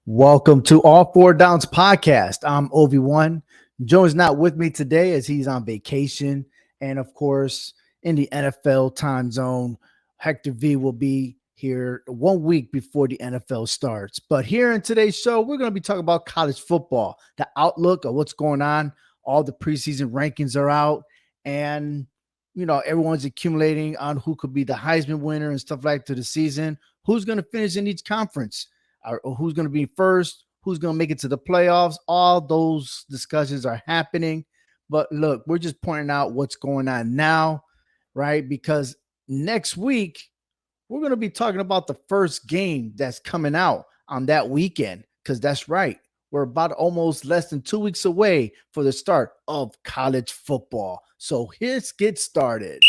Welcome to All Four Downs podcast. I'm Obi-Wan. Joe is not with me today as he's on vacation. And of course, in the NFL time zone, Hector V will be here 1 week before the NFL starts. But here in today's show, we're going to be talking about college football, the outlook of what's going on. All the preseason rankings are out. And, everyone's accumulating on who could be the Heisman winner and stuff like to the season. Who's going to finish in each conference? Or who's going to be first, who's going to make it to the playoffs. All those discussions are happening. But look, we're just pointing out what's going on now, right? Because next week, we're going to be talking about the first game that's coming out on that weekend. Because that's right. We're about almost less than 2 weeks away for the start of college football. So let's get started.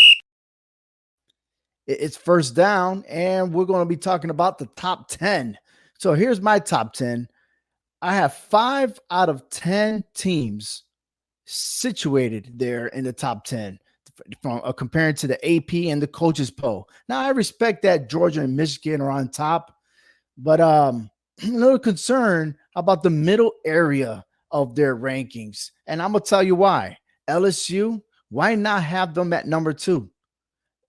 It's first down, and we're going to be talking about the top 10. So here's my top 10. I have 5 out of 10 teams situated there in the top 10 from comparing to the AP and the coaches poll. Now, I respect that Georgia and Michigan are on top, but I'm a little concerned about the middle area of their rankings. And I'm going to tell you why. LSU, why not have them at number 2?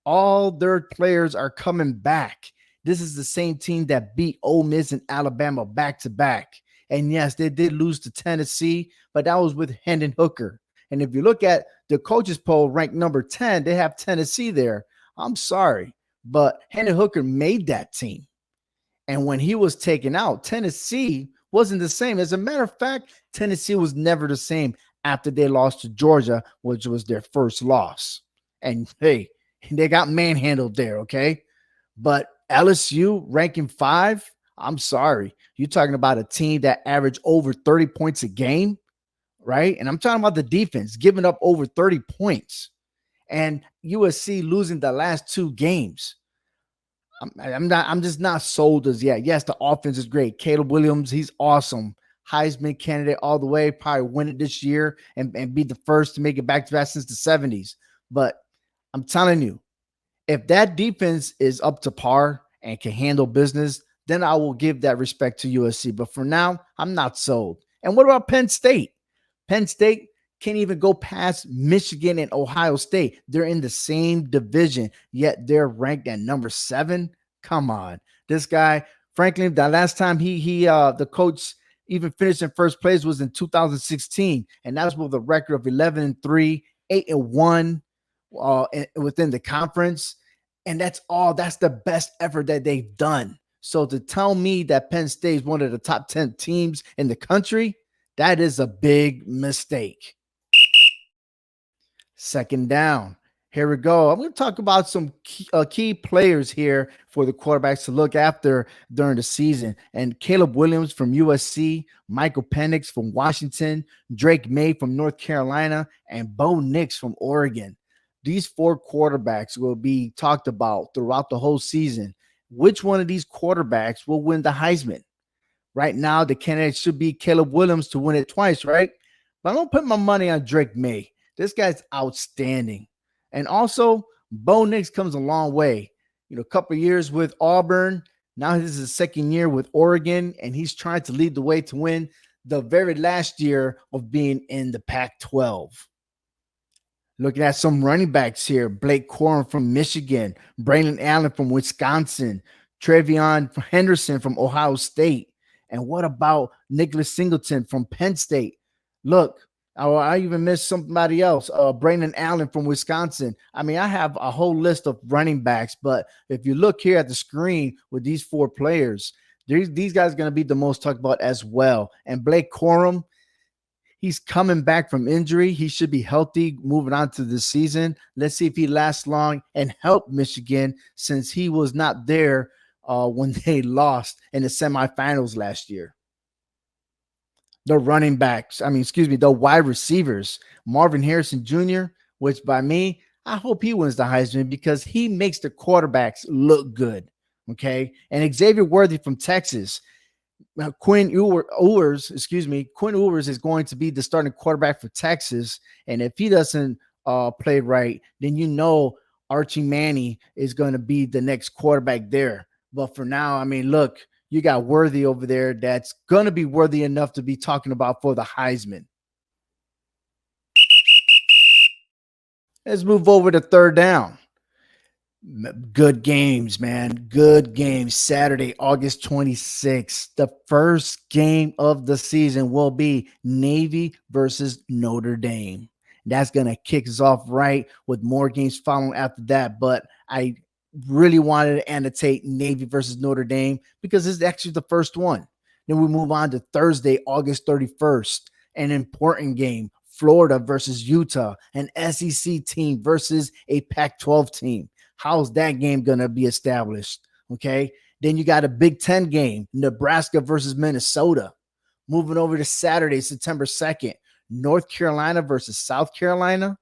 All their players are coming back. This is the same team that beat Ole Miss and Alabama back-to-back. And yes, they did lose to Tennessee, but that was with Hendon Hooker. And if you look at the coaches poll ranked number 10, they have Tennessee there. I'm sorry, but Hendon Hooker made that team. And when he was taken out, Tennessee wasn't the same. As a matter of fact, Tennessee was never the same after they lost to Georgia, which was their first loss. And hey, they got manhandled there, okay? But LSU ranking 5, I'm sorry. You're talking about a team that averaged over 30 points a game, right? And I'm talking about the defense giving up over 30 points. And USC losing the last 2 games. I'm just not sold as yet. Yes, the offense is great. Caleb Williams, he's awesome. Heisman candidate all the way, probably win it this year and be the first to make it back to that since the 70s. But I'm telling you, if that defense is up to par and can handle business, then I will give that respect to USC. But for now, I'm not sold. And what about Penn State? Penn State can't even go past Michigan and Ohio State. They're in the same division, yet they're ranked at number 7. Come on. This guy, frankly, the last time the coach even finished in first place was in 2016. And that was with a record of 11-3, 8-1. Within the conference, and that's the best effort that they've done. So to tell me that Penn State is one of the top 10 teams in the country, that is a big mistake. Second down. Here we go. I'm going to talk about some key players here for the quarterbacks to look after during the season. And Caleb Williams from USC, Michael Penix from Washington, Drake May from North Carolina, and Bo Nix from Oregon. These 4 quarterbacks will be talked about throughout the whole season. Which one of these quarterbacks will win the Heisman? Right now, the candidate should be Caleb Williams to win it twice, right? But I'm going to put my money on Drake May. This guy's outstanding. And also, Bo Nix comes a long way. A couple of years with Auburn. Now this is his second year with Oregon, and he's trying to lead the way to win the very last year of being in the Pac-12. Looking at some running backs here, Blake Corum from Michigan, Braylon Allen from Wisconsin, Trevion Henderson from Ohio State. And what about Nicholas Singleton from Penn State? Look, I even missed somebody else, Braylon Allen from Wisconsin. I mean, I have a whole list of running backs, but if you look here at the screen with these 4 players, these guys are going to be the most talked about as well. And Blake Corum, he's coming back from injury. He should be healthy moving on to the season. Let's see if he lasts long and help Michigan since he was not there when they lost in the semifinals last year. The wide receivers, Marvin Harrison Jr., which by me, I hope he wins the Heisman because he makes the quarterbacks look good. Okay. And Xavier Worthy from Texas. Quinn Ewers is going to be the starting quarterback for Texas. And if he doesn't play right, then Archie Manning is going to be the next quarterback there. But for now, I mean, look, you got Worthy over there that's going to be worthy enough to be talking about for the Heisman. Let's move over to third down. Good games, man. Good games. Saturday, August 26th. The first game of the season will be Navy versus Notre Dame. That's going to kick us off right with more games following after that. But I really wanted to annotate Navy versus Notre Dame because it's actually the first one. Then we move on to Thursday, August 31st, an important game. Florida versus Utah, an SEC team versus a Pac-12 team. How's that game going to be established? Okay. Then you got a Big Ten game, Nebraska versus Minnesota. Moving over to Saturday, September 2nd, North Carolina versus South Carolina.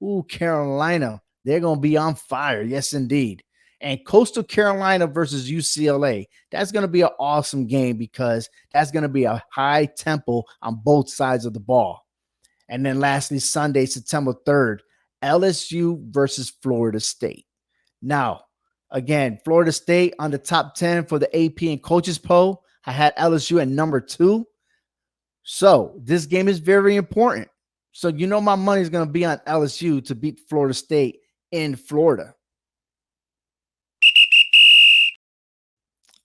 Ooh, Carolina. They're going to be on fire. Yes, indeed. And Coastal Carolina versus UCLA. That's going to be an awesome game because that's going to be a high tempo on both sides of the ball. And then lastly, Sunday, September 3rd, LSU versus Florida State. Now, again, Florida State on the top 10 for the AP and coaches poll. I had LSU at number 2. So this game is very important. So my money is going to be on LSU to beat Florida State in Florida.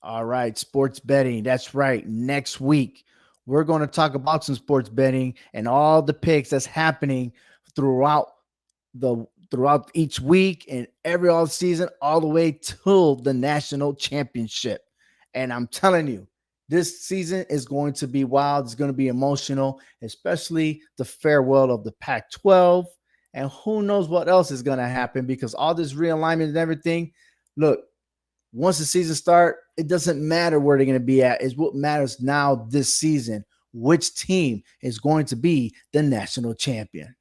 All right, sports betting. That's right. Next week, we're going to talk about some sports betting and all the picks that's happening throughout each week and every all season, all the way till the national championship. And I'm telling you, this season is going to be wild. It's going to be emotional, especially the farewell of the Pac-12. And who knows what else is going to happen because all this realignment and everything. Look, once the season starts, it doesn't matter where they're going to be at. It's what matters now this season. Which team is going to be the national champion?